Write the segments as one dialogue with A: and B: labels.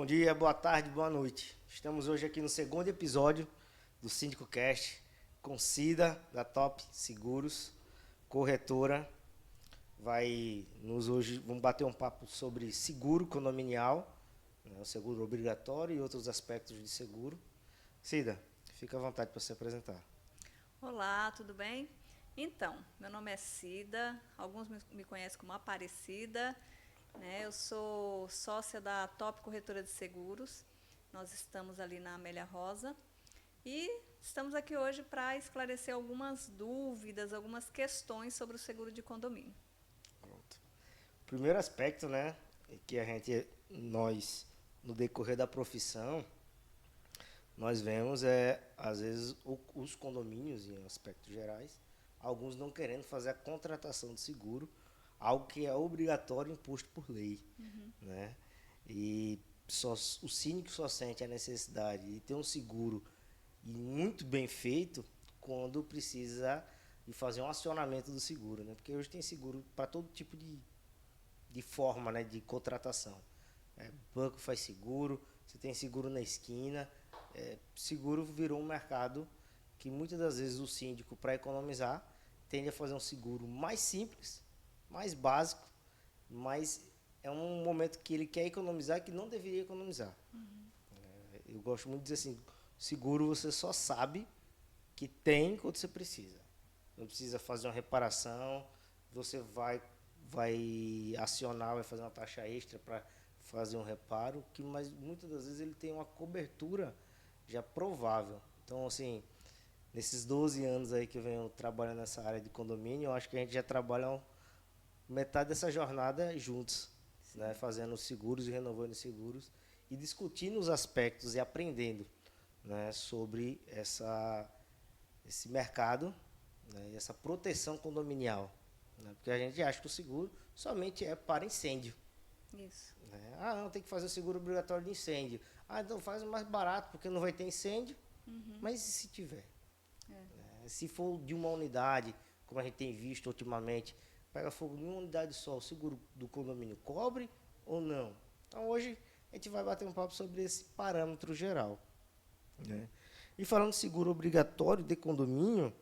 A: Bom dia, boa tarde, boa noite. Estamos hoje aqui no segundo episódio do Síndico Cast com Cida, da Top Seguros, corretora. Vamos bater um papo sobre seguro condominial, né, o seguro obrigatório e outros aspectos de seguro. Cida, fica à vontade para se apresentar.
B: Olá, tudo bem? Então, meu nome é Cida, alguns me conhecem como Aparecida, né? Eu sou sócia da Top Corretora de Seguros, nós estamos ali na Amélia Rosa e estamos aqui hoje para esclarecer algumas dúvidas, algumas questões sobre o seguro de condomínio.
A: Pronto. O primeiro aspecto, né, é que nós, no decorrer da profissão, nós vemos, às vezes, os condomínios, em aspectos gerais, alguns não querendo fazer a contratação de seguro, algo que é obrigatório imposto por lei. Né? E o síndico só sente a necessidade de ter um seguro e muito bem feito quando precisa de fazer um acionamento do seguro. Né? Porque hoje tem seguro para todo tipo de forma, né, de contratação. Banco faz seguro, você tem seguro na esquina. Seguro virou um mercado que muitas das vezes o síndico, para economizar, tende a fazer um seguro mais simples, mais básico, mas é um momento que ele quer economizar que não deveria economizar. Eu gosto muito de dizer assim, seguro você só sabe que tem quando você precisa. Não precisa fazer uma reparação, você vai acionar, vai fazer uma taxa extra para fazer um reparo, mas muitas das vezes ele tem uma cobertura já provável. Então, assim, nesses 12 anos aí que eu venho trabalhando nessa área de condomínio, eu acho que a gente já trabalha metade dessa jornada juntos, né? Fazendo seguros e renovando seguros e discutindo os aspectos e aprendendo, né, sobre esse mercado, né, e essa proteção condominial. Né? Porque a gente acha que o seguro somente é para incêndio.
B: Isso.
A: Né? Ah, não, tem que fazer o seguro obrigatório de incêndio. Ah, então faz o mais barato, porque não vai ter incêndio. Mas e se tiver? Se for de uma unidade, como a gente tem visto ultimamente, pega fogo em uma unidade só, o seguro do condomínio cobre ou não? Então hoje a gente vai bater um papo sobre esse parâmetro geral. Né? E falando de seguro obrigatório de condomínio,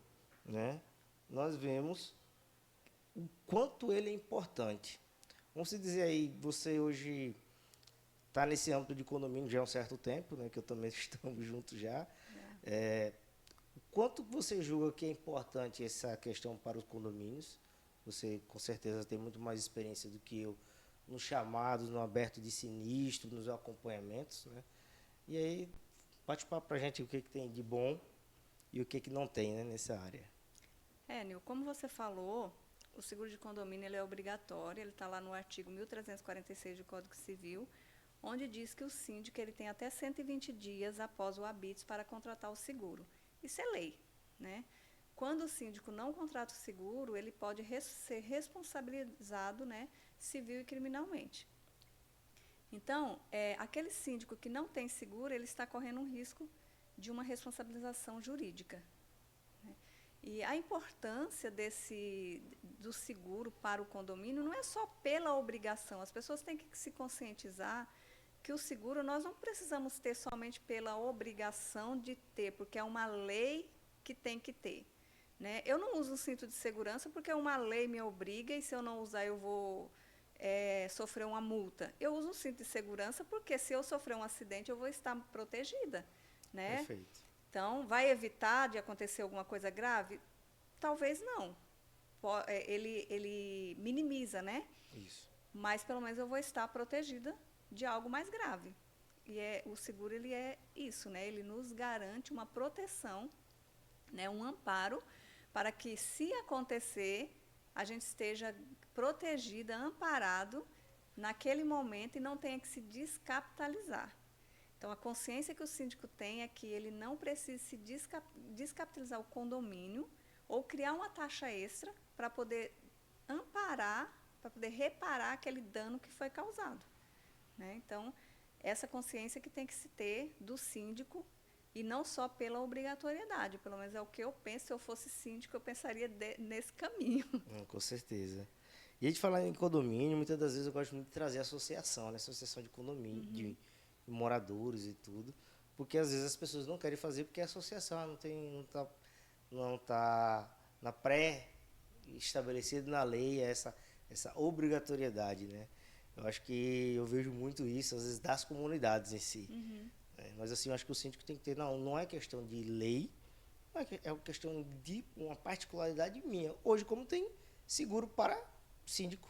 A: né, nós vemos o quanto ele é importante. Vamos dizer aí, você hoje está nesse âmbito de condomínio já há um certo tempo, né, que eu também estamos juntos já. O quanto você julga que é importante essa questão para os condomínios? Você com certeza tem muito mais experiência do que eu nos chamados, no aberto de sinistro, nos acompanhamentos. Né? E aí, bate papo para a gente o que tem de bom e o que não tem, né, nessa área.
B: Nil, como você falou, o seguro de condomínio ele é obrigatório, ele está lá no artigo 1346 do Código Civil, onde diz que o síndico ele tem até 120 dias após o habeas para contratar o seguro. Isso é lei, né? Quando o síndico não contrata o seguro, ele pode ser responsabilizado, né, civil e criminalmente. Então, aquele síndico que não tem seguro, ele está correndo um risco de uma responsabilização jurídica. Né? E a importância do seguro para o condomínio não é só pela obrigação. As pessoas têm que se conscientizar que o seguro nós não precisamos ter somente pela obrigação de ter, porque é uma lei que tem que ter. Né? Eu não uso o cinto de segurança porque uma lei me obriga e se eu não usar eu vou sofrer uma multa. Eu uso o cinto de segurança porque se eu sofrer um acidente eu vou estar protegida. Né?
A: Perfeito.
B: Então, vai evitar de acontecer alguma coisa grave? Talvez não. Ele minimiza, né?
A: Isso.
B: Mas pelo menos eu vou estar protegida de algo mais grave. E o seguro ele é isso, né? Ele nos garante uma proteção, né? Um amparo para que, se acontecer, a gente esteja protegida, amparado naquele momento e não tenha que se descapitalizar. Então, a consciência que o síndico tem é que ele não precisa se descapitalizar o condomínio ou criar uma taxa extra para poder amparar, para poder reparar aquele dano que foi causado. Né? Então, essa consciência que tem que se ter do síndico e não só pela obrigatoriedade. Pelo menos é o que eu penso. Se eu fosse síndico, eu pensaria nesse caminho.
A: Com certeza. E a gente falar em condomínio, muitas das vezes eu gosto muito de trazer a associação, né? Associação de condomínio, moradores e tudo, porque às vezes as pessoas não querem fazer porque a associação não tá na pré-estabelecido na lei essa obrigatoriedade, né? Eu acho que eu vejo muito isso, às vezes, das comunidades em si. Né? Mas, assim, eu acho que o síndico tem que ter... Não é questão de lei, é uma questão de uma particularidade minha. Hoje, como tem seguro para síndico.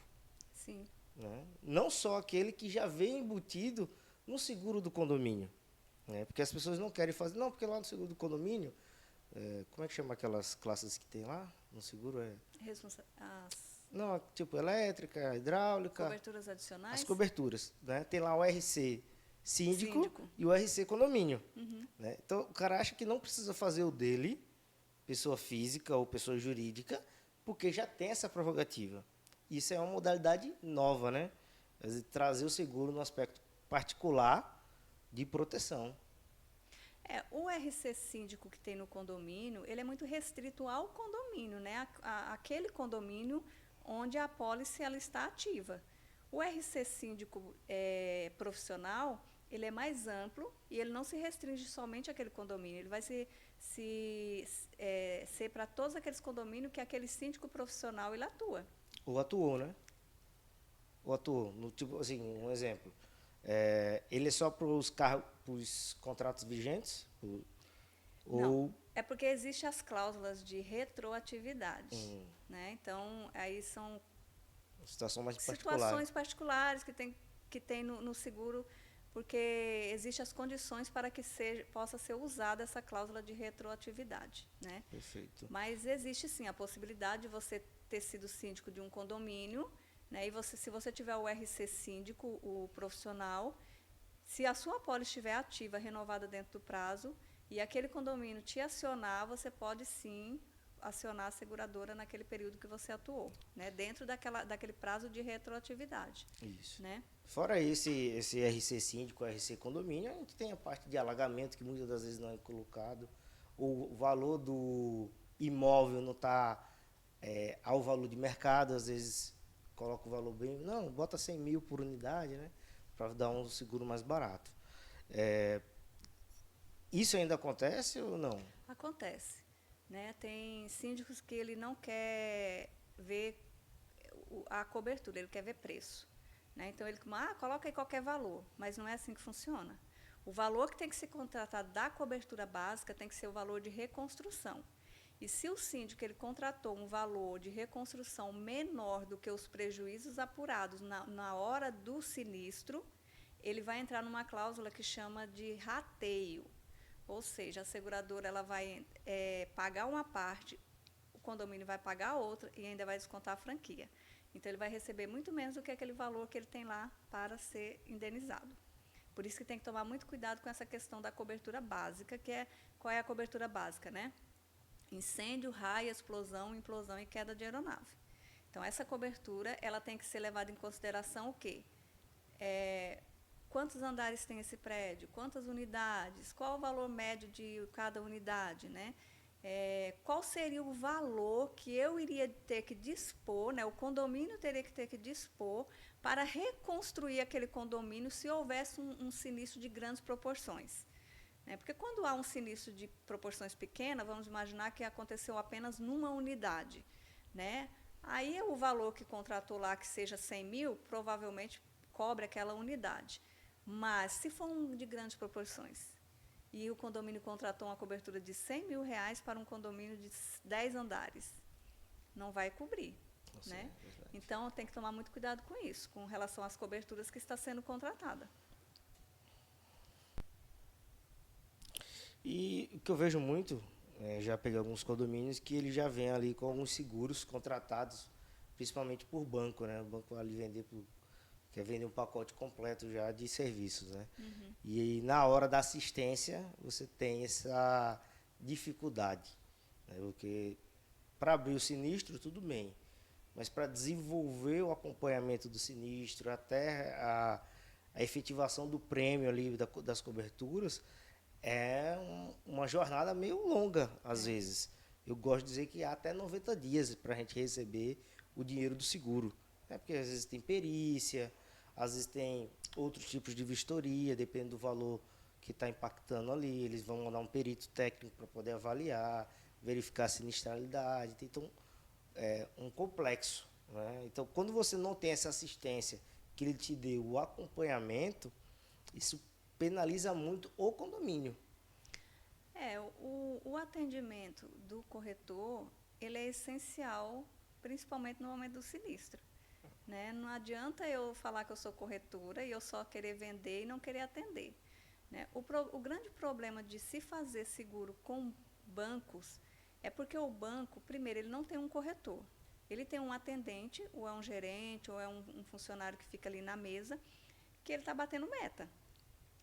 B: Sim.
A: Né? Não só aquele que já vem embutido no seguro do condomínio. Né? Porque as pessoas não querem fazer... Não, porque lá no seguro do condomínio... como é que chama aquelas classes que tem lá no seguro? Não, tipo elétrica, hidráulica.
B: Coberturas adicionais?
A: As coberturas. Né? Tem lá o RC síndico e o RC condomínio. Né? Então, o cara acha que não precisa fazer o dele, pessoa física ou pessoa jurídica, porque já tem essa prerrogativa. Isso é uma modalidade nova, né? Trazer o seguro no aspecto particular de proteção.
B: O RC síndico que tem no condomínio, ele é muito restrito ao condomínio, né? Aquele condomínio onde a pólice ela está ativa. O RC síndico profissional, ele é mais amplo e ele não se restringe somente àquele condomínio. Ele vai ser para todos aqueles condomínios que aquele síndico profissional ele atua.
A: Ou atuou, né? Ou atuou. No, tipo, assim, um exemplo. Ele é só para os contratos vigentes?
B: Não, é porque existem as cláusulas de retroatividade. Né? Então, aí são situações particulares que tem no seguro, porque existem as condições para que possa ser usada essa cláusula de retroatividade. Né?
A: Perfeito.
B: Mas existe sim a possibilidade de você ter sido síndico de um condomínio, né? E se você tiver o RC síndico, o profissional, se a sua pólice estiver ativa, renovada dentro do prazo, e aquele condomínio te acionar, você pode sim acionar a seguradora naquele período que você atuou, né? Dentro daquele prazo de retroatividade.
A: Isso.
B: Né?
A: Fora esse RC síndico, RC condomínio, a gente tem a parte de alagamento, que muitas das vezes não é colocado. O valor do imóvel não está ao valor de mercado, às vezes coloca o valor bem... Não, bota 100 mil por unidade, né? Para dar um seguro mais barato. Isso ainda acontece ou não?
B: Acontece. Né? Tem síndicos que ele não quer ver a cobertura, ele quer ver preço. Né? Então, ele coloca aí qualquer valor, mas não é assim que funciona. O valor que tem que ser contratado da cobertura básica tem que ser o valor de reconstrução. E se o síndico ele contratou um valor de reconstrução menor do que os prejuízos apurados na hora do sinistro, ele vai entrar numa cláusula que chama de rateio. Ou seja, a seguradora ela vai pagar uma parte, o condomínio vai pagar a outra e ainda vai descontar a franquia. Então, ele vai receber muito menos do que aquele valor que ele tem lá para ser indenizado. Por isso que tem que tomar muito cuidado com essa questão da cobertura básica, qual é a cobertura básica, né? Incêndio, raio, explosão, implosão e queda de aeronave. Então, essa cobertura ela tem que ser levada em consideração o quê? Quantos andares tem esse prédio? Quantas unidades? Qual o valor médio de cada unidade? Né? Qual seria o valor que eu iria ter que dispor, né? O condomínio teria que ter que dispor para reconstruir aquele condomínio se houvesse um sinistro de grandes proporções. Né? Porque quando há um sinistro de proporções pequenas, vamos imaginar que aconteceu apenas numa unidade. Né? Aí o valor que contratou lá, que seja 100 mil, provavelmente cobre aquela unidade. Mas se for de grandes proporções e o condomínio contratou uma cobertura de 100 mil reais para um condomínio de 10 andares, não vai cobrir. Né? Então, tem que tomar muito cuidado com isso, com relação às coberturas que está sendo contratada.
A: E o que eu vejo muito, já peguei alguns condomínios que ele já vem ali com alguns seguros contratados, principalmente por banco, né? O banco ali quer vender um pacote completo já de serviços, né? E na hora da assistência, você tem essa dificuldade, né? Porque para abrir o sinistro, tudo bem, mas para desenvolver o acompanhamento do sinistro, até a efetivação do prêmio ali das coberturas, é uma jornada meio longa, às vezes. Eu gosto de dizer que há até 90 dias para a gente receber o dinheiro do seguro. Porque às vezes tem perícia, Às vezes tem outros tipos de vistoria, depende do valor que está impactando ali. Eles vão mandar um perito técnico para poder avaliar, verificar a sinistralidade. Então, é um complexo, né? Então, quando você não tem essa assistência que ele te dê o acompanhamento, isso penaliza muito o condomínio.
B: O atendimento do corretor, ele é essencial, principalmente no momento do sinistro. Né? Não adianta eu falar que eu sou corretora e eu só querer vender e não querer atender. Né? O grande problema de se fazer seguro com bancos é porque o banco, primeiro, ele não tem um corretor. Ele tem um atendente, ou é um gerente, ou é um funcionário que fica ali na mesa, que ele está batendo meta.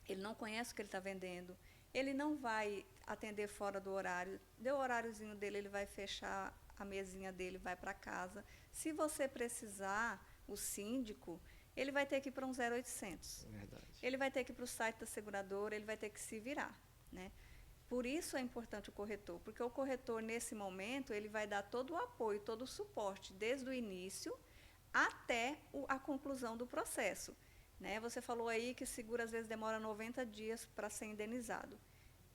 B: Ele não conhece o que ele está vendendo, ele não vai atender fora do horário. Deu o horáriozinho dele, ele vai fechar a mesinha dele, vai para casa. Se você precisar, o síndico, ele vai ter que ir para um 0800.
A: Verdade.
B: Ele vai ter que ir para o site da seguradora, ele vai ter que se virar. Né? Por isso é importante o corretor, porque o corretor, nesse momento, ele vai dar todo o apoio, todo o suporte, desde o início até a conclusão do processo. Né? Você falou aí que o seguro às vezes demora 90 dias para ser indenizado.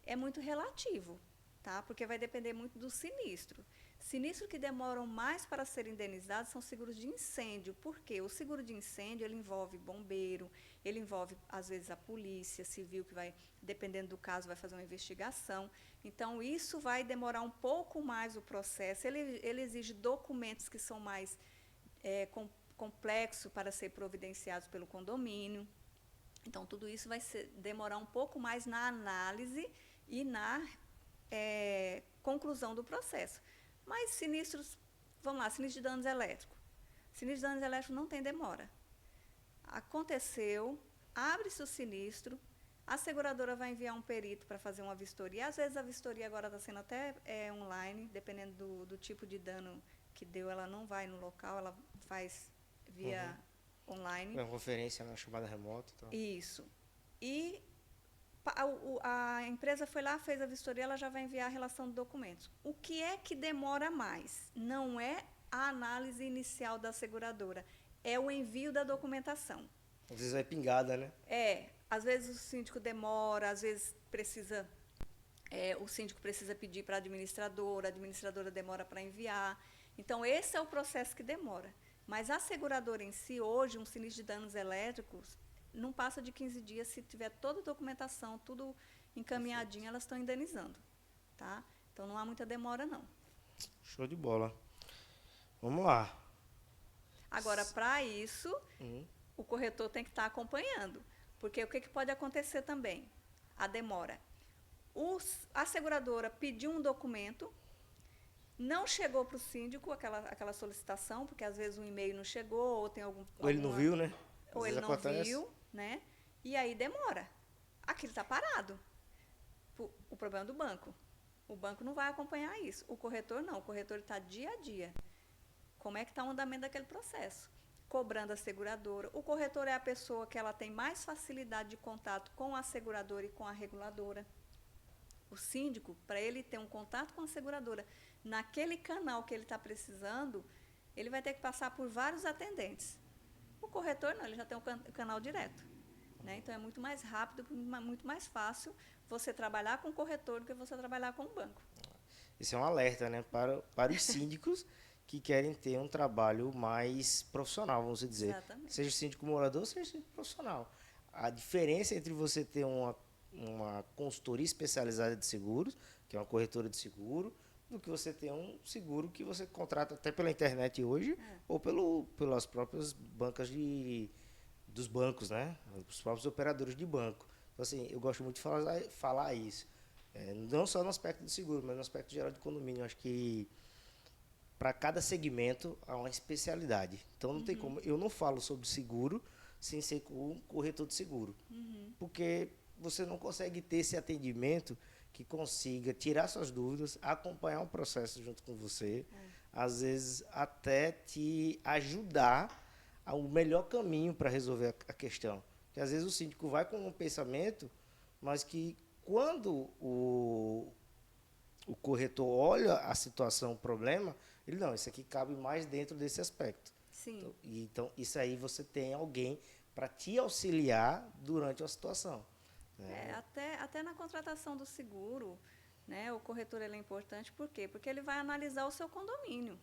B: É muito relativo, tá? Porque vai depender muito do sinistro. Sinistros que demoram mais para serem indenizados são seguros de incêndio. Por quê? O seguro de incêndio ele envolve bombeiro, ele envolve, às vezes, a polícia civil, que vai, dependendo do caso, vai fazer uma investigação. Então, isso vai demorar um pouco mais o processo. Ele exige documentos que são mais complexo para ser providenciados pelo condomínio. Então, tudo isso vai demorar um pouco mais na análise e na conclusão do processo. Mas sinistros, vamos lá, sinistro de danos elétricos. Sinistro de danos elétricos não tem demora. Aconteceu, abre-se o sinistro, a seguradora vai enviar um perito para fazer uma vistoria. Às vezes a vistoria agora está sendo até online, dependendo do tipo de dano que deu, ela não vai no local, ela faz via online.
A: É uma conferência, uma chamada remota. Então.
B: Isso. E a empresa foi lá, fez a vistoria, ela já vai enviar a relação de documentos. O que é que demora mais? Não é a análise inicial da seguradora, é o envio da documentação.
A: Às vezes vai pingada, né?
B: Às vezes o síndico demora, às vezes precisa, o síndico precisa pedir para a administradora demora para enviar. Então, esse é o processo que demora. Mas a seguradora em si, hoje, um sinistro de danos elétricos, não passa de 15 dias, se tiver toda a documentação, tudo encaminhadinho, elas estão indenizando. Tá? Então, não há muita demora, não.
A: Show de bola. Vamos lá.
B: Agora, para isso, o corretor tem que estar acompanhando. Porque o que pode acontecer também? A demora. A seguradora pediu um documento, não chegou para o síndico aquela solicitação, porque às vezes o e-mail não chegou, ou tem
A: ou ele não viu, né?
B: Ou ele não viu, né? E aí demora. Aquilo está parado. O problema do banco. O banco não vai acompanhar isso. O corretor não. O corretor está dia a dia. Como é que está o andamento daquele processo? Cobrando a seguradora. O corretor é a pessoa que ela tem mais facilidade de contato com a seguradora e com a reguladora. O síndico, para ele ter um contato com a seguradora naquele canal que ele está precisando, ele vai ter que passar por vários atendentes. O corretor não, ele já tem um canal direto. Né? Então, é muito mais rápido, muito mais fácil você trabalhar com o corretor do que você trabalhar com o banco.
A: Esse é um alerta, né, para os síndicos que querem ter um trabalho mais profissional, vamos dizer.
B: Exatamente.
A: Seja síndico morador, seja síndico profissional. A diferença entre você ter uma consultoria especializada de seguros, que é uma corretora de seguro, do que você ter um seguro que você contrata até pela internet hoje, ou pelas próprias bancas dos bancos, né? Os próprios operadores de banco. Então, assim, eu gosto muito de falar isso. Não só no aspecto do seguro, mas no aspecto geral de condomínio. Eu acho que para cada segmento há uma especialidade. Então, não tem como. Eu não falo sobre seguro sem ser com um corretor de seguro. Porque você não consegue ter esse atendimento que consiga tirar suas dúvidas, acompanhar um processo junto com você, às vezes até te ajudar ao melhor caminho para resolver a questão. Porque às vezes o síndico vai com um pensamento, mas que quando o corretor olha a situação, o problema, ele não, isso aqui cabe mais dentro desse aspecto.
B: Sim.
A: Então, isso aí você tem alguém para te auxiliar durante uma situação. Né?
B: Até na contratação do seguro, né, o corretor ele é importante, por quê? Porque ele vai analisar o seu condomínio.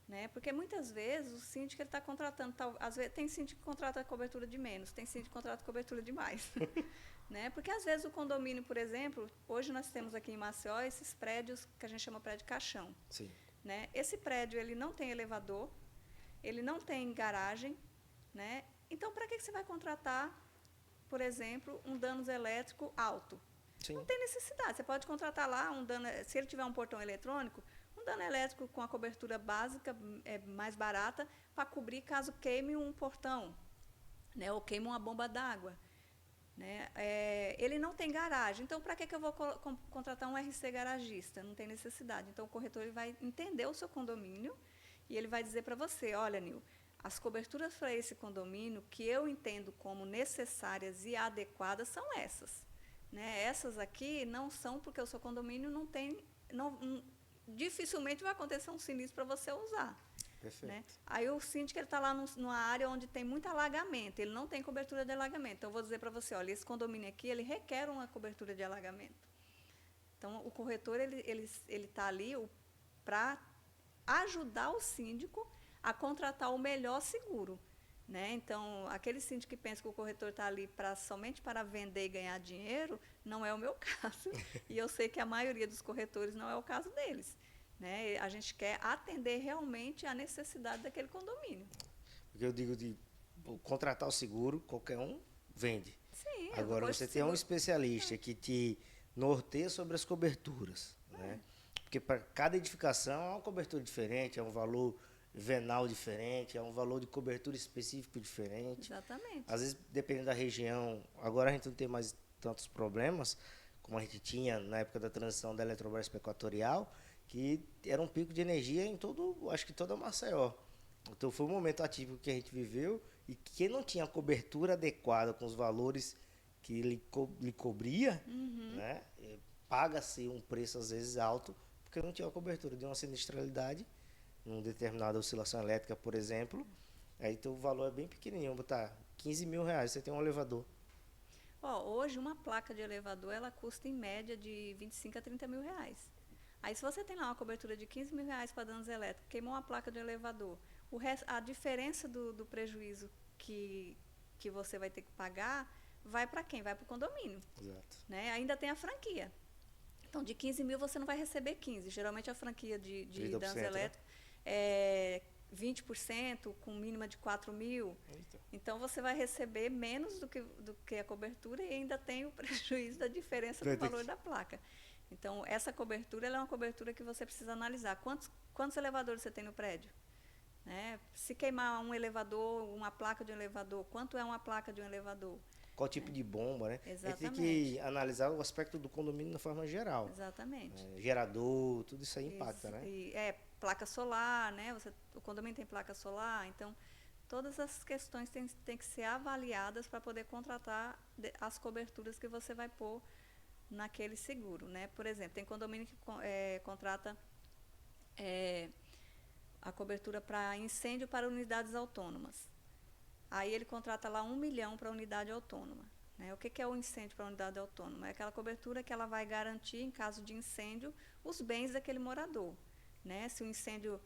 B: Né? Porque muitas vezes o síndico está contratando, às vezes tem síndico que contrata cobertura de menos, tem síndico que contrata cobertura de mais. Né? Porque às vezes o condomínio, por exemplo, hoje nós temos aqui em Maceió esses prédios que a gente chama prédio caixão.
A: Sim.
B: Né? Esse prédio ele não tem elevador, ele não tem garagem, né? Então para que você vai contratar, por exemplo, um danos elétrico alto? Sim. Não tem necessidade. Você pode contratar lá um dano, se ele tiver um portão eletrônico, um dano elétrico com a cobertura básica mais barata para cobrir caso queime um portão, né? Ou queime uma bomba d'água. Né? Ele não tem garagem, então para que eu vou contratar um RC garagista? Não tem necessidade. Então o corretor ele vai entender o seu condomínio e ele vai dizer para você, olha, Nil, as coberturas para esse condomínio que eu entendo como necessárias e adequadas são essas. Né? Essas aqui não são porque o seu condomínio não tem, dificilmente vai acontecer um sinistro para você usar.
A: Perfeito.
B: Né? Aí o síndico está lá numa área onde tem muito alagamento, ele não tem cobertura de alagamento. Então, eu vou dizer para você, olha, esse condomínio aqui, ele requer uma cobertura de alagamento. Então, o corretor, ele está ali para ajudar o síndico a contratar o melhor seguro. Né? Então, aquele síndico que pensa que o corretor está ali somente para vender e ganhar dinheiro, não é o meu caso. E eu sei que a maioria dos corretores não é o caso deles. Né? A gente quer atender realmente a necessidade daquele condomínio.
A: Porque eu digo de contratar o seguro, qualquer um vende.
B: Sim,
A: agora você tem um especialista que te norteia sobre as coberturas. Né? Porque para cada edificação é uma cobertura diferente, é um valor venal diferente, é um valor de cobertura específico diferente.
B: Exatamente.
A: Às vezes, dependendo da região, agora a gente não tem mais tantos problemas, como a gente tinha na época da transição da Eletrobras para Equatorial, que era um pico de energia em acho que toda Maceió. Então foi um momento atípico que a gente viveu e quem não tinha cobertura adequada com os valores que lhe cobria, né, paga-se um preço às vezes alto, porque não tinha a cobertura de uma sinistralidade, numa determinada oscilação elétrica, por exemplo. Aí então o valor é bem pequenininho, botar 15 mil reais, você tem um elevador.
B: Hoje uma placa de elevador ela custa em média de 25 a 30 mil reais. Aí se você tem lá uma cobertura de 15 mil reais para danos elétricos, queimou uma placa de elevador, a diferença do prejuízo que você vai ter que pagar vai para quem? Vai para o condomínio.
A: Exato.
B: Né? Ainda tem a franquia. Então, de 15 mil você não vai receber 15. Geralmente a franquia de danos elétricos é 20%, com mínima de 4 mil. Eita. Então, você vai receber menos do que a cobertura e ainda tem o prejuízo da diferença do valor da placa. Então, essa cobertura ela é uma cobertura que você precisa analisar. Quantos elevadores você tem no prédio? Né? Se queimar um elevador, uma placa de um elevador, quanto é uma placa de um elevador?
A: Qual tipo de bomba, né?
B: Exatamente.
A: A gente tem que analisar o aspecto do condomínio de forma geral.
B: Exatamente.
A: Gerador, tudo isso aí impacta, né?
B: Placa solar, né? O condomínio tem placa solar, então todas as questões têm que ser avaliadas para poder contratar as coberturas que você vai pôr naquele seguro, né? Por exemplo, tem condomínio que contrata a cobertura para incêndio para unidades autônomas. Aí ele contrata lá 1 milhão para a unidade autônoma. Né? O que é o incêndio para a unidade autônoma? É aquela cobertura que ela vai garantir, em caso de incêndio, os bens daquele morador. Né? Se o incêndio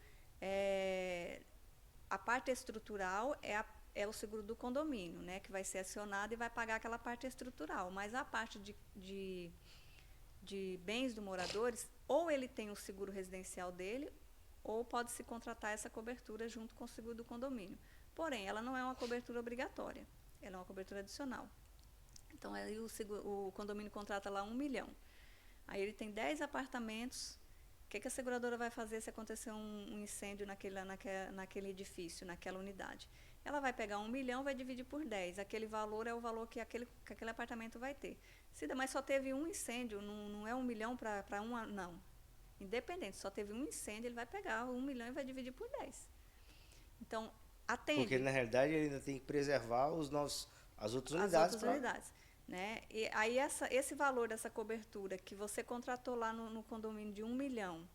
B: a parte estrutural é o seguro do condomínio, né? Que vai ser acionado e vai pagar aquela parte estrutural. Mas a parte de bens do moradores, ou ele tem o seguro residencial dele, ou pode-se contratar essa cobertura junto com o seguro do condomínio. Porém, ela não é uma cobertura obrigatória, ela é uma cobertura adicional. Então, aí o condomínio contrata lá 1 milhão. Aí ele tem 10 apartamentos. O que a seguradora vai fazer se acontecer um incêndio naquele edifício, naquela unidade? Ela vai pegar 1 milhão, vai dividir por 10. Aquele valor é o valor que aquele apartamento vai ter. Mas só teve um incêndio, não é 1 milhão para uma, não. Independente, só teve um incêndio, ele vai pegar 1 milhão e vai dividir por 10. Então, atende.
A: Porque, na realidade, ele ainda tem que preservar as outras unidades.
B: Né? E aí, esse valor dessa cobertura que você contratou lá no condomínio de 1 milhão,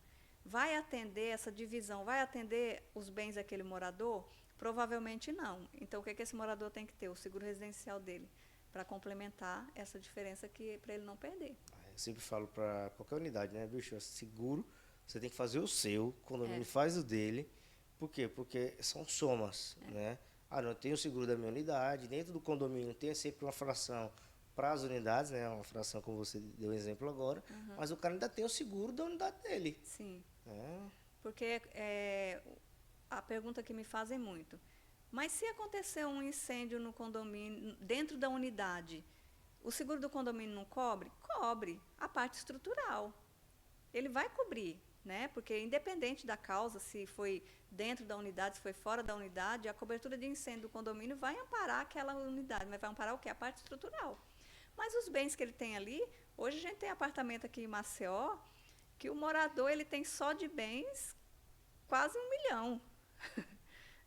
B: vai atender essa divisão, vai atender os bens daquele morador? Provavelmente não. Então, o que esse morador tem que ter? O seguro residencial dele, para complementar essa diferença que para ele não perder.
A: Eu sempre falo para qualquer unidade, né, bicho? Seguro, você tem que fazer o seu, o condomínio
B: É.
A: faz o dele. Por quê? Porque são somas, né? Ah, não, eu tenho o seguro da minha unidade, dentro do condomínio tem sempre uma fração para as unidades, né? Uma fração como você deu exemplo agora, mas o cara ainda tem o seguro da unidade dele.
B: Sim.
A: Né?
B: Porque a pergunta que me fazem muito, mas se acontecer um incêndio no condomínio, dentro da unidade, o seguro do condomínio não cobre? Cobre a parte estrutural. Ele vai cobrir, né? Porque independente da causa, se foi dentro da unidade, se foi fora da unidade, a cobertura de incêndio do condomínio vai amparar aquela unidade, mas vai amparar o quê? A parte estrutural. Mas os bens que ele tem ali, hoje a gente tem apartamento aqui em Maceió, que o morador ele tem só de bens quase 1 milhão,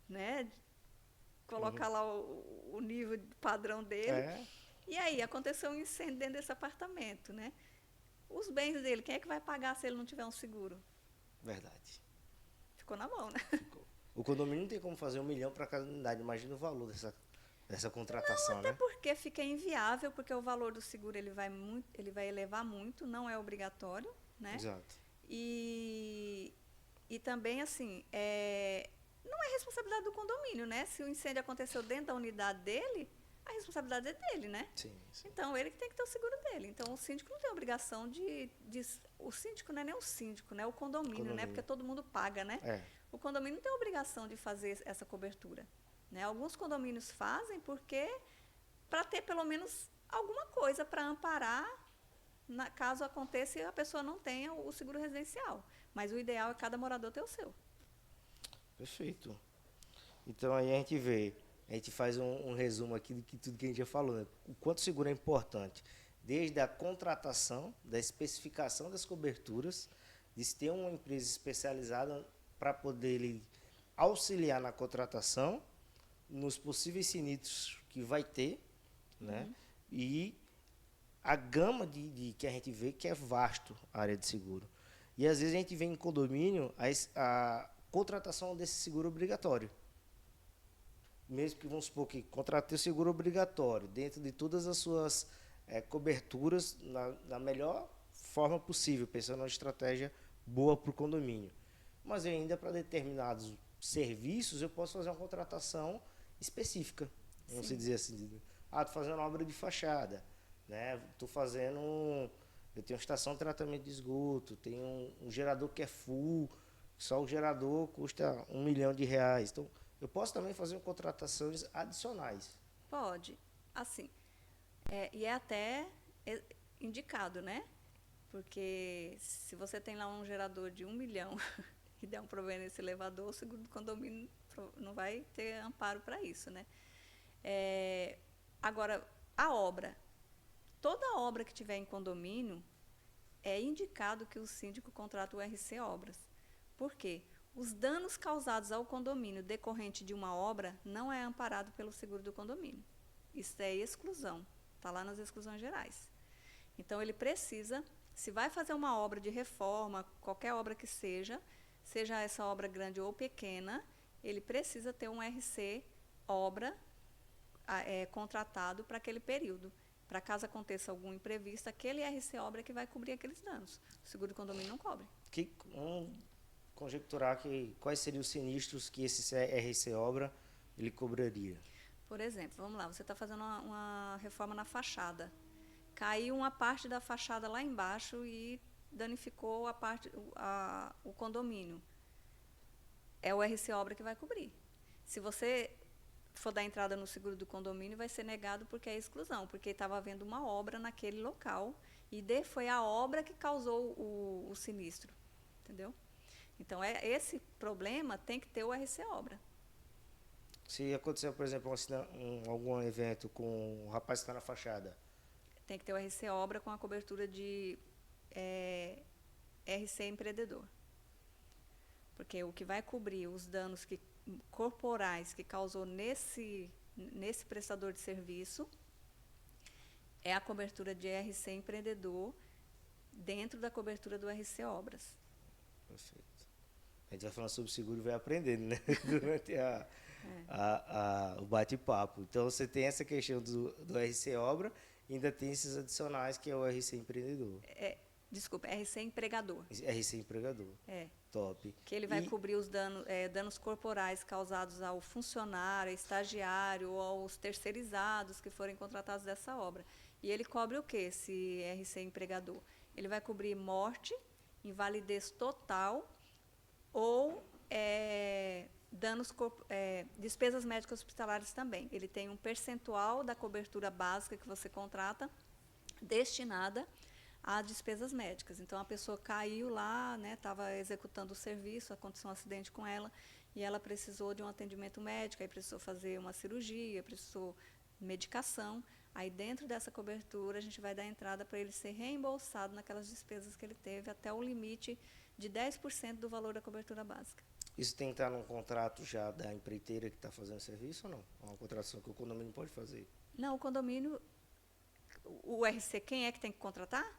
B: né? Colocar lá o nível padrão dele.
A: É,
B: E aí, aconteceu um incêndio dentro desse apartamento, né? Os bens dele, quem é que vai pagar se ele não tiver um seguro?
A: verdade.
B: Ficou na mão, né?
A: Ficou. O condomínio não tem como fazer 1 milhão para cada unidade. Imagina o valor dessa contratação,
B: Até
A: né?
B: porque fica inviável, porque o valor do seguro ele vai elevar muito, não é obrigatório, né?
A: Exato.
B: E também, assim, não é responsabilidade do condomínio, né? Se o incêndio aconteceu dentro da unidade dele, a responsabilidade é dele, né?
A: Sim, sim.
B: Então, ele que tem que ter o seguro dele. Então, o síndico não tem obrigação o síndico não é nem o síndico, né? O condomínio, né? Porque todo mundo paga, né?
A: É.
B: O condomínio não tem obrigação de fazer essa cobertura, né? Alguns condomínios fazem porque para ter pelo menos alguma coisa para amparar caso aconteça e a pessoa não tenha o seguro residencial. Mas o ideal é cada morador ter o seu.
A: Perfeito. Então aí a gente faz um resumo aqui de tudo que a gente já falou, né? O quanto o seguro é importante. Desde a contratação, da especificação das coberturas, de se ter uma empresa especializada para poder ele auxiliar na contratação, nos possíveis sinistros que vai ter, né? E a gama que a gente vê que é vasto a área de seguro. E às vezes a gente vê em condomínio a contratação desse seguro obrigatório. Mesmo que vamos supor que contrate o seguro obrigatório, dentro de todas as suas coberturas, na melhor forma possível, pensando numa estratégia boa para o condomínio. Mas ainda para determinados serviços eu posso fazer uma contratação específica. Vamos dizer assim, estou fazendo uma obra de fachada, né? Eu tenho uma estação de tratamento de esgoto, tenho um gerador que é full, só o gerador custa R$ 1 milhão. Então, eu posso também fazer contratações adicionais.
B: Pode. Assim, e é até indicado, né? Porque se você tem lá um gerador de 1 milhão e der um problema nesse elevador, o seguro do condomínio não vai ter amparo para isso, né? Agora, a obra. Toda obra que tiver em condomínio, é indicado que o síndico contrata o RC Obras. Por quê? Os danos causados ao condomínio decorrente de uma obra não é amparado pelo seguro do condomínio. Isso é exclusão. Está lá nas exclusões gerais. Então, ele precisa, se vai fazer uma obra de reforma, qualquer obra que seja essa obra grande ou pequena, ele precisa ter um RC obra contratado para aquele período. Para caso aconteça algum imprevisto, aquele RC obra é que vai cobrir aqueles danos. O seguro do condomínio não cobre.
A: Vamos conjecturar quais seriam os sinistros que esse RC obra ele cobraria.
B: Por exemplo, vamos lá, você está fazendo uma reforma na fachada. Caiu uma parte da fachada lá embaixo e danificou o condomínio. É o RC obra que vai cobrir. Se você for dar entrada no seguro do condomínio, vai ser negado porque é exclusão, porque estava havendo uma obra naquele local e foi a obra que causou o sinistro, entendeu? Então, esse problema tem que ter o RC obra.
A: Se acontecer, por exemplo, algum evento com o rapaz que está na fachada,
B: tem que ter o RC obra com a cobertura de RC empreendedor. Porque o que vai cobrir os danos corporais que causou nesse prestador de serviço é a cobertura de RC empreendedor dentro da cobertura do RC obras.
A: Perfeito. A gente vai falando sobre seguro e vai aprendendo, né? Durante o bate-papo. Então, você tem essa questão do RC Obra, e ainda tem esses adicionais, que é o RC Empreendedor.
B: Desculpa, RC Empregador.
A: RC Empregador. Top.
B: Que ele vai cobrir os danos corporais causados ao funcionário, estagiário ou aos terceirizados que forem contratados dessa obra. E ele cobre o quê, esse RC Empregador? Ele vai cobrir morte, invalidez total ou despesas médicas hospitalares também. Ele tem um percentual da cobertura básica que você contrata destinada a despesas médicas. Então, a pessoa caiu lá, estava executando o serviço, aconteceu um acidente com ela, e ela precisou de um atendimento médico, aí precisou fazer uma cirurgia, precisou de medicação. Aí, dentro dessa cobertura, a gente vai dar entrada para ele ser reembolsado naquelas despesas que ele teve, até o limite de 10% do valor da cobertura básica.
A: Isso tem que estar num contrato já da empreiteira que está fazendo o serviço ou não? É uma contratação que o condomínio pode fazer?
B: Não, o condomínio, o RC, quem é que tem que contratar?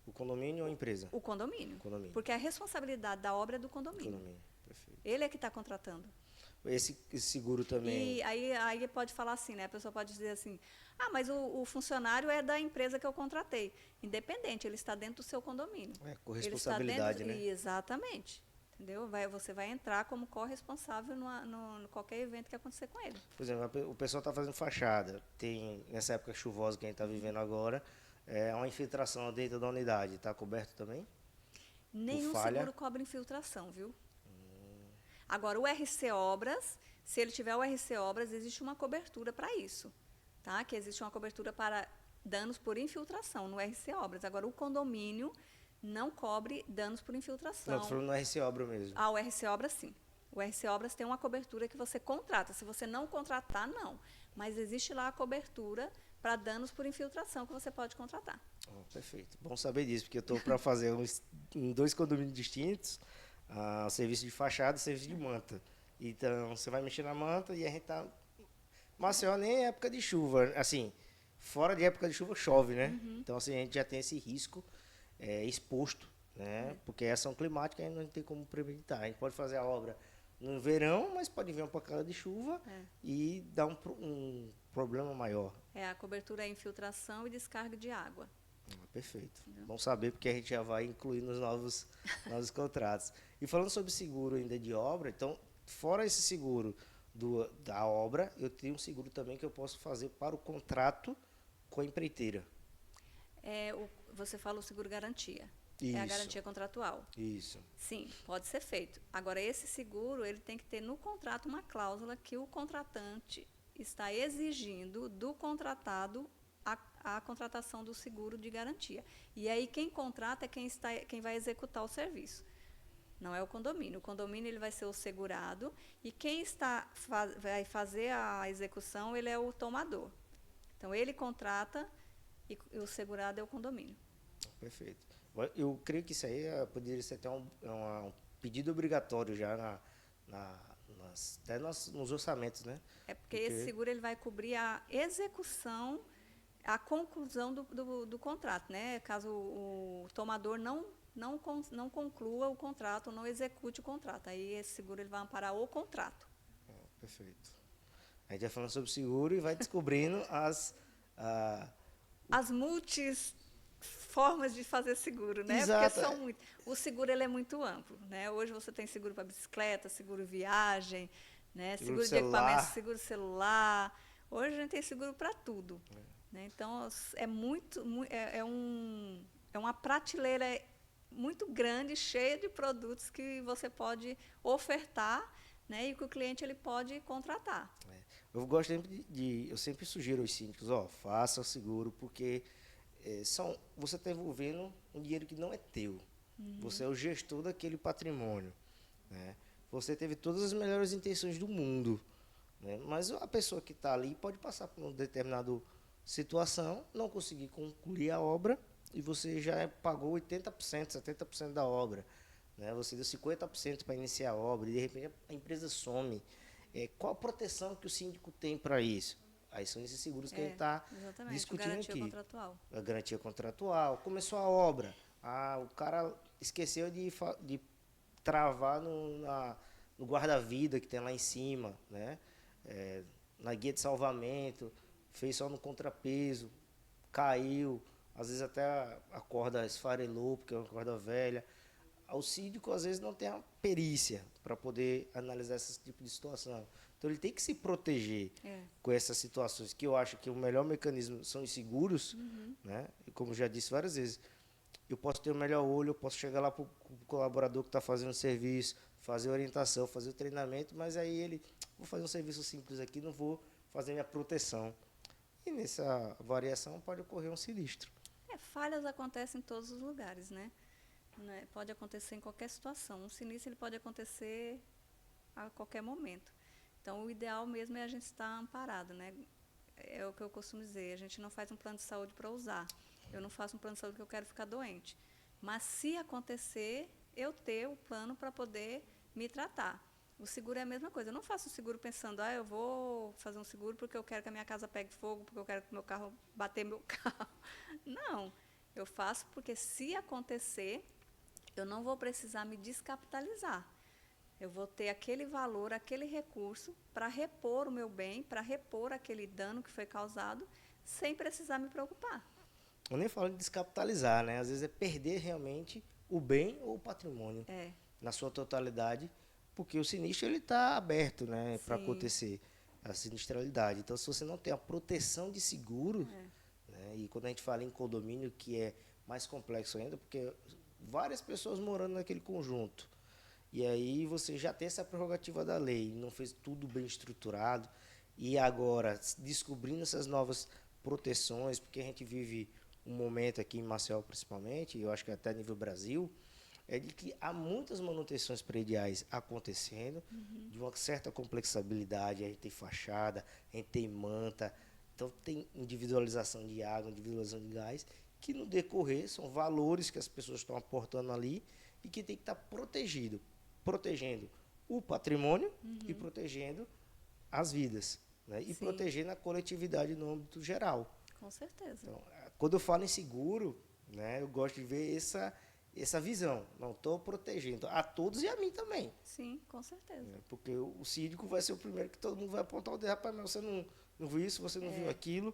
A: O condomínio ou a empresa?
B: O condomínio. Porque a responsabilidade da obra é do condomínio.
A: Perfeito.
B: Ele é que está contratando.
A: Esse seguro também.
B: E aí pode falar assim, a pessoa pode dizer assim, mas o funcionário é da empresa que eu contratei. Independente, ele está dentro do seu condomínio.
A: Corresponsabilidade, né?
B: Exatamente. Entendeu? Você vai entrar como corresponsável no qualquer evento que acontecer com ele.
A: Por exemplo, o pessoal está fazendo fachada. Tem, nessa época chuvosa que a gente está vivendo agora, uma infiltração dentro da unidade. Está coberto também?
B: Nenhum seguro cobre infiltração, viu? Agora, o RC Obras, se ele tiver o RC Obras, existe uma cobertura para isso. Tá? Que existe uma cobertura para danos por infiltração no RC Obras. Agora, o condomínio não cobre danos por infiltração.
A: Não, estou falando no RC Obra mesmo.
B: O RC Obras, sim. O RC Obras tem uma cobertura que você contrata. Se você não contratar, não. Mas existe lá a cobertura para danos por infiltração que você pode contratar.
A: Perfeito. Bom saber disso, porque eu estou para fazer em 2 condomínios distintos, o serviço de fachada e o serviço de manta. Então, você vai mexer na manta e a gente está... Maceió nem é época de chuva. Assim, fora de época de chuva, chove, né? Então, assim, a gente já tem esse risco exposto, né? Porque é ação climática, a gente não tem como premeditar. A gente pode fazer a obra no verão, mas pode vir uma pancada de chuva e dar um problema maior.
B: A cobertura é infiltração e descarga de água.
A: Perfeito. Entendeu? Bom saber, porque a gente já vai incluir nos novos contratos. E falando sobre seguro ainda de obra, então, fora esse seguro da obra, eu tenho um seguro também que eu posso fazer para o contrato com a empreiteira.
B: Você fala o seguro garantia.
A: Isso.
B: É a garantia contratual.
A: Isso.
B: Sim, pode ser feito. Agora, esse seguro, ele tem que ter no contrato uma cláusula que o contratante está exigindo do contratado a contratação do seguro de garantia. E aí, quem contrata é quem vai executar o serviço. Não é o condomínio. O condomínio ele vai ser o segurado e quem vai fazer a execução, ele é o tomador. Então, ele contrata e o segurado é o condomínio.
A: Perfeito. Eu creio que isso aí poderia ser até um pedido obrigatório já até nos orçamentos, né?
B: Porque esse seguro ele vai cobrir a execução, a conclusão do contrato, né? Caso o tomador não conclua o contrato, não execute o contrato. Aí esse seguro ele vai amparar o contrato.
A: Perfeito. A gente vai falando sobre seguro e vai descobrindo as
B: formas de fazer seguro, né?
A: Exato.
B: Porque são muito. O seguro ele é muito amplo, né? Hoje você tem seguro para bicicleta, seguro viagem, né? Seguro de equipamento, seguro celular. Hoje a gente tem seguro para tudo. Né? Então é uma prateleira muito grande, cheia de produtos que você pode ofertar, né? E que o cliente ele pode contratar.
A: Eu gosto sempre eu sempre sugiro aos síndicos, faça o seguro, porque você está envolvendo um dinheiro que não é teu. Você é o gestor daquele patrimônio. Né? Você teve todas as melhores intenções do mundo. Né? Mas a pessoa que está ali pode passar por uma determinada situação, não conseguir concluir a obra, e você já pagou 80%, 70% da obra. Né? Você deu 50% para iniciar a obra, e de repente a empresa some. Qual a proteção que o síndico tem para isso? Aí são esses seguros que a gente está discutindo aqui.
B: Contratual.
A: A garantia contratual. Começou a obra. O cara esqueceu de travar no guarda-vida que tem lá em cima, né? Na guia de salvamento, fez só no contrapeso, caiu, às vezes até a corda esfarelou, porque é uma corda velha. O síndico, às vezes, não tem a perícia para poder analisar esse tipo de situação. Então, ele tem que se proteger com essas situações, que eu acho que o melhor mecanismo são os seguros, né? E como já disse várias vezes, eu posso ter o melhor olho, eu posso chegar lá para o colaborador que está fazendo o serviço, fazer a orientação, fazer o treinamento, mas aí ele, vou fazer um serviço simples aqui, não vou fazer minha proteção. E nessa variação pode ocorrer um sinistro.
B: Falhas acontecem em todos os lugares, né? Pode acontecer em qualquer situação. Um sinistro ele pode acontecer a qualquer momento. Então, o ideal mesmo é a gente estar amparado, né? É o que eu costumo dizer, a gente não faz um plano de saúde para usar. Eu não faço um plano de saúde porque eu quero ficar doente. Mas, se acontecer, eu ter o plano para poder me tratar. O seguro é a mesma coisa. Eu não faço o seguro pensando, eu vou fazer um seguro porque eu quero que a minha casa pegue fogo, porque eu quero que meu carro bater meu carro. Não. Eu faço porque, se acontecer, eu não vou precisar me descapitalizar. Eu vou ter aquele valor, aquele recurso para repor o meu bem, para repor aquele dano que foi causado, sem precisar me preocupar.
A: Eu nem falo de descapitalizar, né? Às vezes é perder realmente o bem ou o patrimônio na sua totalidade, porque o sinistro ele está aberto, né, para acontecer a sinistralidade. Então, se você não tem a proteção de seguro, né, e quando a gente fala em condomínio, que é mais complexo ainda, porque várias pessoas morando naquele conjunto, e aí você já tem essa prerrogativa da lei, não fez tudo bem estruturado, e agora descobrindo essas novas proteções, porque a gente vive um momento aqui em Maceió principalmente, e eu acho que até a nível Brasil, é de que há muitas manutenções prediais acontecendo, de uma certa complexabilidade. A gente tem fachada, a gente tem manta, então tem individualização de água, individualização de gás, que no decorrer são valores que as pessoas estão aportando ali e que tem que estar protegendo o patrimônio e protegendo as vidas, né? E protegendo a coletividade no âmbito geral.
B: Com certeza.
A: Então, quando eu falo em seguro, né, eu gosto de ver essa visão. Não estou protegendo a todos e a mim também.
B: Sim, com certeza.
A: Porque o síndico vai ser o primeiro que todo mundo vai apontar o dedo. Rapaz, mas você não viu isso, você não viu aquilo.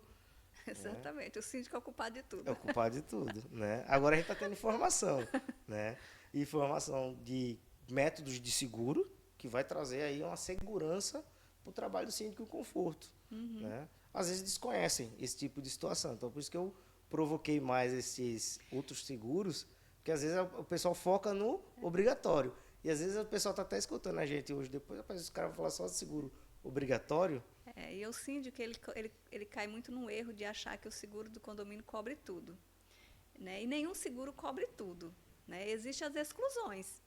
B: Exatamente. O síndico é o culpado de tudo.
A: É o culpado de tudo. Né? Agora a gente está tendo informação. Né? Informação de métodos de seguro, que vai trazer aí uma segurança para o trabalho do síndico e o conforto. Né? Às vezes desconhecem esse tipo de situação. Então, por isso que eu provoquei mais esses outros seguros, porque às vezes o pessoal foca no obrigatório. E às vezes o pessoal está até escutando a gente hoje, depois os caras vão falar só de seguro obrigatório.
B: E o síndico, ele cai muito no erro de achar que o seguro do condomínio cobre tudo. Né? E nenhum seguro cobre tudo. Né? Existem as exclusões.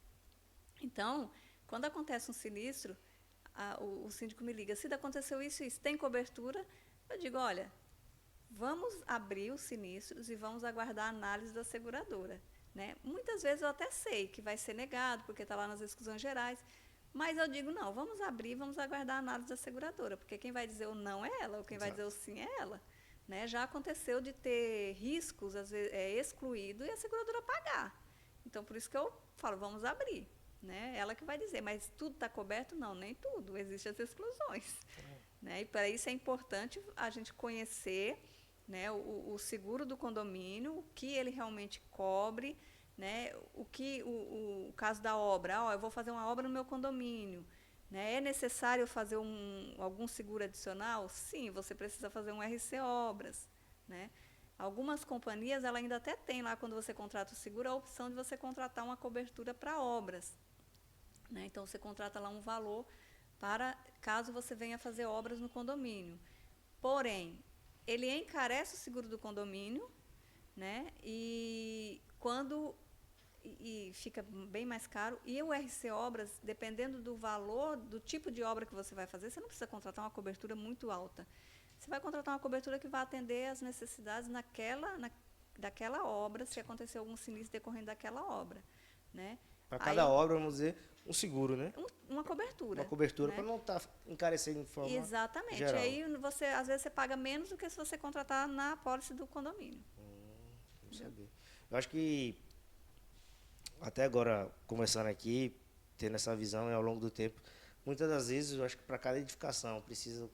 B: Então, quando acontece um sinistro, o síndico me liga, se aconteceu isso, tem cobertura? Eu digo, olha, vamos abrir os sinistros e vamos aguardar a análise da seguradora. Né? Muitas vezes eu até sei que vai ser negado, porque está lá nas exclusões gerais, mas eu digo, não, vamos abrir, vamos aguardar a análise da seguradora, porque quem vai dizer o não é ela, ou quem vai dizer o sim é ela. Né? Já aconteceu de ter riscos, às vezes, excluído, e a seguradora pagar. Então, por isso que eu falo, vamos abrir. Né? Ela que vai dizer, mas tudo está coberto? Não, nem tudo, existem as exclusões. Né? E para isso é importante a gente conhecer, né, o seguro do condomínio, o que ele realmente cobre, né, o caso da obra, eu vou fazer uma obra no meu condomínio, né, é necessário fazer algum seguro adicional? Sim, você precisa fazer um RC Obras. Né? Algumas companhias ela ainda até tem lá, quando você contrata o seguro, a opção de você contratar uma cobertura para obras. Né? Então, você contrata lá um valor para caso você venha fazer obras no condomínio. Porém, ele encarece o seguro do condomínio, né? E fica bem mais caro. E o RC Obras, dependendo do valor, do tipo de obra que você vai fazer, você não precisa contratar uma cobertura muito alta. Você vai contratar uma cobertura que vai atender às necessidades daquela obra, se acontecer algum sinistro decorrendo daquela obra. Né?
A: Para cada obra, vamos dizer, um seguro, né?
B: Uma cobertura.
A: Uma cobertura,
B: né?
A: para não estar encarecendo de forma
B: Exatamente.
A: geral.
B: Aí, às vezes, você paga menos do que se você contratar na apólice do condomínio.
A: Não sabia. Eu acho que, até agora, conversando aqui, tendo essa visão e ao longo do tempo, muitas das vezes eu acho que para cada edificação precisa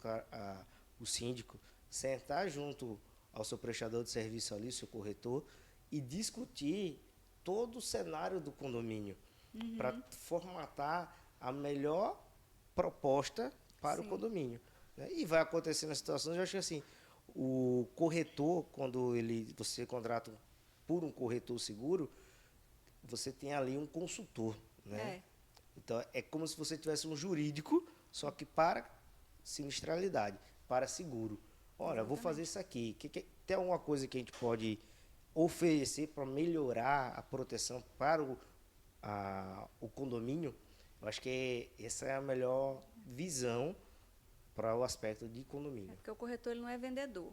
A: o síndico sentar junto ao seu prestador de serviço ali, seu corretor, e discutir todo o cenário do condomínio para formatar a melhor proposta para o
B: Sim.
A: condomínio, né? E vai acontecer nas situações, eu acho que assim, o corretor, quando você contrata por um corretor seguro, você tem ali um consultor, né?
B: É.
A: Então, é como se você tivesse um jurídico, só que para sinistralidade, para seguro. Olha, eu vou fazer
B: Exatamente.
A: isso aqui. Tem alguma coisa que a gente pode oferecer para melhorar a proteção para o condomínio? Eu acho que essa é a melhor visão para o aspecto de condomínio.
B: Porque o corretor ele não é vendedor.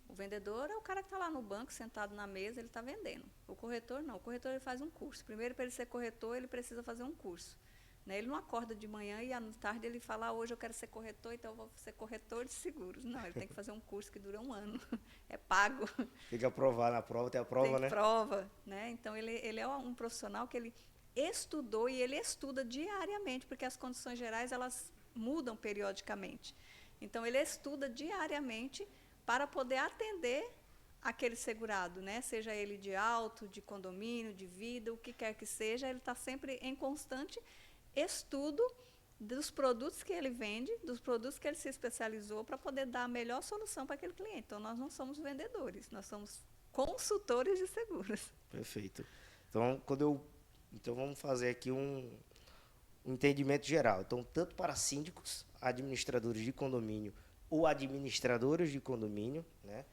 B: O vendedor é o cara que está lá no banco, sentado na mesa, ele está vendendo. O corretor não. O corretor ele faz um curso. Primeiro, para ele ser corretor, ele precisa fazer um curso. Né? Ele não acorda de manhã e à tarde ele fala, hoje eu quero ser corretor, então eu vou ser corretor de seguros. Não, ele tem que fazer um curso que dura 1 ano. É pago.
A: Tem que aprovar na prova, tem a
B: Tem
A: prova, né?
B: prova. Né? Então, ele é um profissional que ele estudou e ele estuda diariamente, porque as condições gerais elas mudam periodicamente. Então, ele estuda diariamente para poder atender aquele segurado, né? Seja ele de auto, de condomínio, de vida, o que quer que seja, ele está sempre em constante estudo dos produtos que ele vende, dos produtos que ele se especializou para poder dar a melhor solução para aquele cliente. Então, nós não somos vendedores, nós somos consultores de seguros.
A: Perfeito. Então vamos fazer aqui um entendimento geral. Então, tanto para síndicos, administradores de condomínio ou administradoras de condomínio, né?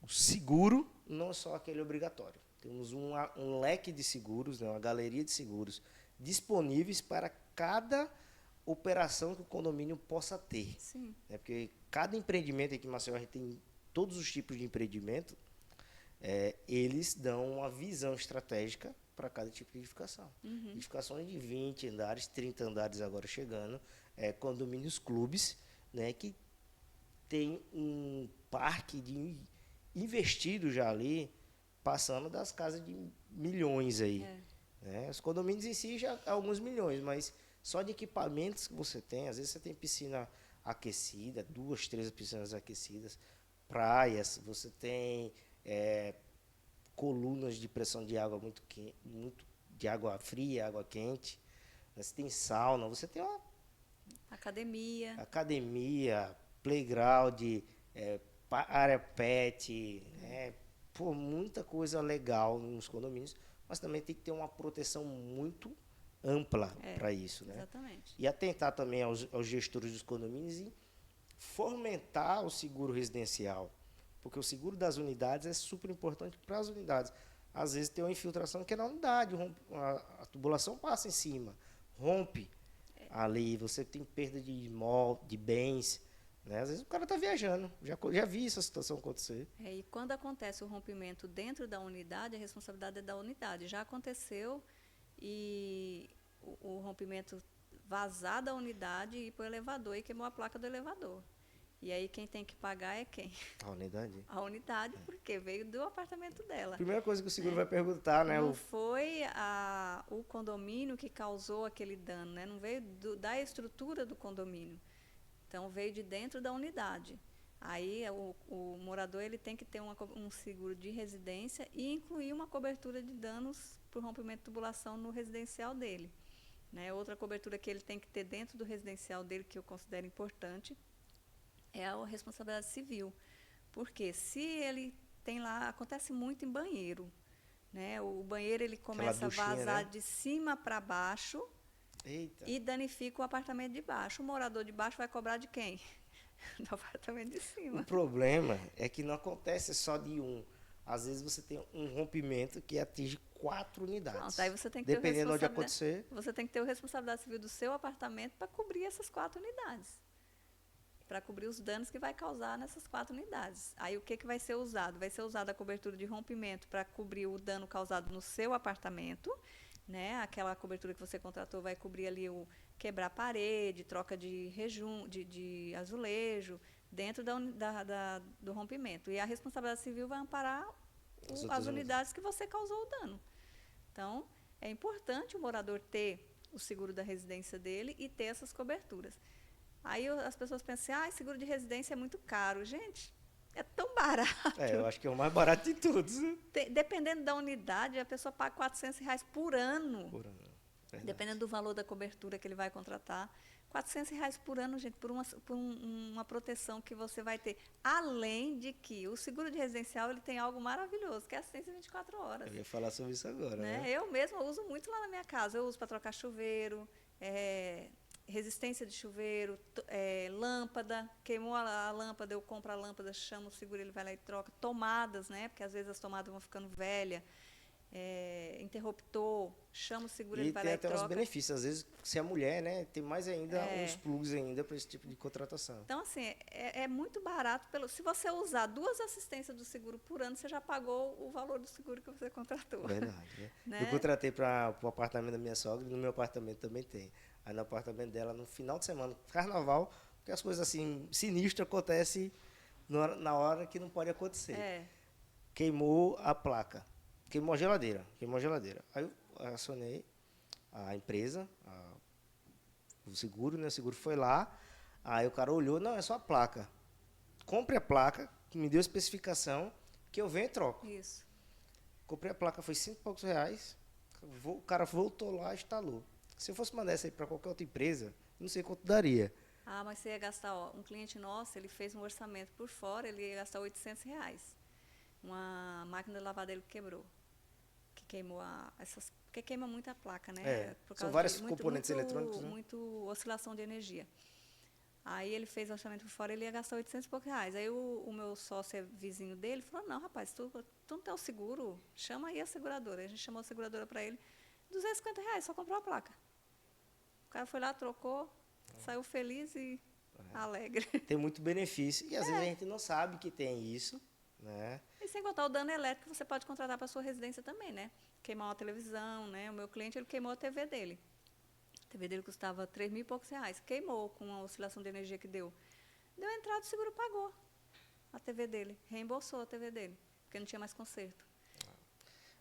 A: O seguro não é só aquele obrigatório. Temos um leque de seguros, né? Uma galeria de seguros disponíveis para cada operação que o condomínio possa ter.
B: Sim.
A: Né? Porque cada empreendimento, aqui em Maceió a gente tem todos os tipos de empreendimento, eles dão uma visão estratégica para cada tipo de edificação. Edificações de 20 andares, 30 andares agora chegando, condomínios clubes, né, que tem um parque de investido já ali, passando das casas de milhões aí. Né? Os condomínios em si já alguns milhões, mas só de equipamentos que você tem, às vezes você tem piscina aquecida, 2, 3 piscinas aquecidas, praias, você tem colunas de pressão de água muito de água fria, água quente, você tem sauna, você tem uma academia, playground, área pet, muita coisa legal nos condomínios, mas também tem que ter uma proteção muito ampla para isso, né?
B: Exatamente.
A: E atentar também aos gestores dos condomínios e fomentar o seguro residencial, porque o seguro das unidades é super importante para as unidades. Às vezes tem uma infiltração que é na unidade, a tubulação passa em cima, rompe ali, você tem perda de bens, né? Às vezes o cara está viajando, já vi essa situação acontecer.
B: E quando acontece o rompimento dentro da unidade, a responsabilidade é da unidade. Já aconteceu e o rompimento vazar da unidade e ir para o elevador e queimou a placa do elevador. E aí quem tem que pagar é quem?
A: A unidade.
B: A unidade, porque veio do apartamento dela.
A: Primeira coisa que o seguro vai perguntar, né?
B: Não foi o condomínio que causou aquele dano, né? Não veio da estrutura do condomínio. Então, veio de dentro da unidade. Aí, o morador ele tem que ter um seguro de residência e incluir uma cobertura de danos por rompimento de tubulação no residencial dele. Né? Outra cobertura que ele tem que ter dentro do residencial dele, que eu considero importante, é a responsabilidade civil. Porque se ele tem lá, acontece muito em banheiro, né? O banheiro ele começa a vazar, né, de cima para baixo. Eita. E danifica o apartamento de baixo. O morador de baixo vai cobrar de quem? Do apartamento de cima.
A: O problema é que não acontece só de um. Às vezes você tem um rompimento que atinge 4 unidades.
B: Pronto, aí você tem que
A: dependendo de onde acontecer.
B: Você tem que ter a responsabilidade civil do seu apartamento para cobrir essas 4 unidades. Para cobrir os danos que vai causar nessas 4 unidades. Aí o que vai ser usado? Vai ser usada a cobertura de rompimento para cobrir o dano causado no seu apartamento, né? Aquela cobertura que você contratou vai cobrir ali o quebrar a parede, troca de de azulejo, dentro do rompimento. E a responsabilidade civil vai amparar as unidades que você causou o dano. Então, é importante o morador ter o seguro da residência dele e ter essas coberturas. Aí as pessoas pensam, seguro de residência é muito caro. Gente, é tão barato.
A: Eu acho que é o mais barato de todos. Né?
B: Dependendo da unidade, a pessoa paga R$ 400 por ano.
A: Por ano. Verdade.
B: Dependendo do valor da cobertura que ele vai contratar. R$ 400 por ano, gente, por uma proteção que você vai ter. Além de que o seguro de residencial ele tem algo maravilhoso, que é assistência 24 horas.
A: Eu ia falar sobre isso agora. Né?
B: Eu mesma uso muito lá na minha casa. Eu uso para trocar chuveiro, resistência de chuveiro, lâmpada. Queimou a lâmpada, eu compro a lâmpada, chamo o seguro, ele vai lá e troca. Tomadas, né? Porque às vezes as tomadas vão ficando velhas. Interruptor, chama o seguro, ele vai lá e troca. E tem até uns
A: benefícios, às vezes, se é mulher, né, tem mais ainda uns plugs ainda para esse tipo de contratação.
B: Então, assim, é muito barato. Se você usar 2 assistências do seguro por ano, você já pagou o valor do seguro que você contratou.
A: Verdade. Né? Eu contratei para o apartamento da minha sogra e no meu apartamento também tem. Aí no apartamento dela, no final de semana, carnaval, porque as coisas assim, sinistras acontecem na hora que não pode acontecer. Queimou a placa. Queimou a geladeira. Aí eu acionei a empresa, o seguro, né? O seguro foi lá, aí o cara olhou, não, é só a placa. Compre a placa, me deu a especificação, que eu venho e troco.
B: Isso.
A: Comprei a placa, foi R$100 e poucos. O cara voltou lá e instalou. Se eu fosse mandar essa aí para qualquer outra empresa, não sei quanto daria.
B: Mas você ia gastar, um cliente nosso, ele fez um orçamento por fora, ele ia gastar R$800. Uma máquina de lavar dele quebrou. Que queimou porque queima muita placa, né? Por causa
A: são vários componentes eletrônicos, né?
B: Muito oscilação de energia. Aí ele fez o orçamento por fora, ele ia gastar R$800 e poucos. Aí o meu sócio vizinho dele falou, não, rapaz, tu não tem o seguro, chama aí a seguradora. A gente chamou a seguradora para ele, R$250, só comprou a placa. O cara foi lá, trocou, saiu feliz e alegre.
A: Tem muito benefício. E às vezes a gente não sabe que tem isso, né?
B: E sem contar o dano elétrico que você pode contratar para sua residência também, né? Queimar uma televisão, né? O meu cliente, ele queimou a TV dele. A TV dele custava R$3.000 e poucos. Queimou com a oscilação de energia que deu. Deu entrada, o seguro pagou a TV dele. Reembolsou a TV dele, porque não tinha mais conserto.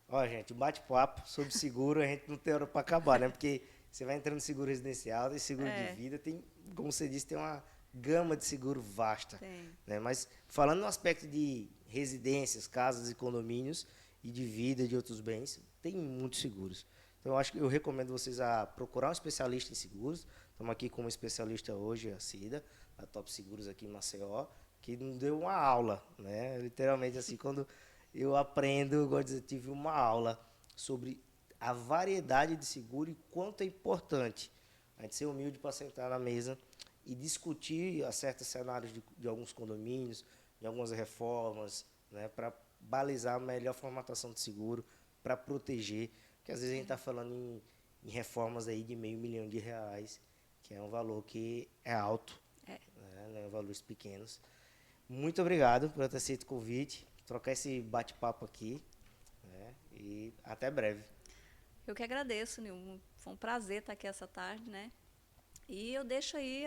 A: Ó, gente, bate-papo sobre seguro, a gente não tem hora para acabar, né? Porque você vai entrando no seguro residencial, tem seguro de vida, tem, como você disse, tem uma gama de seguro vasta.
B: Tem.
A: Né? Mas falando no aspecto de residências, casas e condomínios, e de vida e de outros bens, tem muitos seguros. Então, eu acho que eu recomendo vocês a procurar um especialista em seguros. Estamos aqui com uma especialista hoje, a Cida, da Top Seguros aqui em Maceió, que nos deu uma aula, né? Literalmente, assim, quando eu aprendo, eu gosto de dizer, tive uma aula sobre a variedade de seguro e quanto é importante a gente ser humilde para sentar na mesa e discutir certos cenários de alguns condomínios, de algumas reformas, né, para balizar a melhor formatação de seguro, para proteger, porque às vezes a gente está falando em reformas aí de R$500 mil, que é um valor que é alto, né, não é valores pequenos. Muito obrigado por ter aceito o convite, trocar esse bate-papo aqui, né, e até breve.
B: Eu que agradeço, Nil. Foi um prazer estar aqui essa tarde, né? E eu deixo aí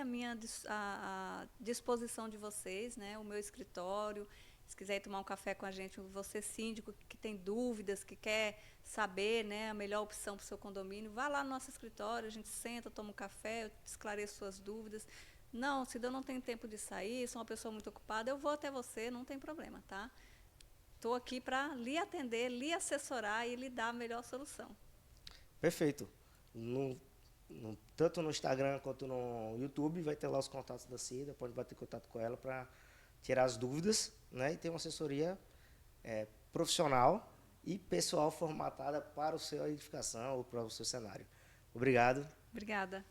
B: a disposição de vocês, né? O meu escritório. Se quiser ir tomar um café com a gente, você síndico que tem dúvidas, que quer saber, né, a melhor opção para o seu condomínio, vá lá no nosso escritório, a gente senta, toma um café, eu esclareço suas dúvidas. Não, se eu não tenho tempo de sair, sou uma pessoa muito ocupada, eu vou até você, não tem problema, tá? Estou aqui para lhe atender, lhe assessorar e lhe dar a melhor solução.
A: Perfeito. Tanto no Instagram quanto no YouTube vai ter lá os contatos da Cida, pode bater contato com ela para tirar as dúvidas, né, e ter uma assessoria profissional e pessoal formatada para a sua edificação ou para o seu cenário. Obrigado.
B: Obrigada.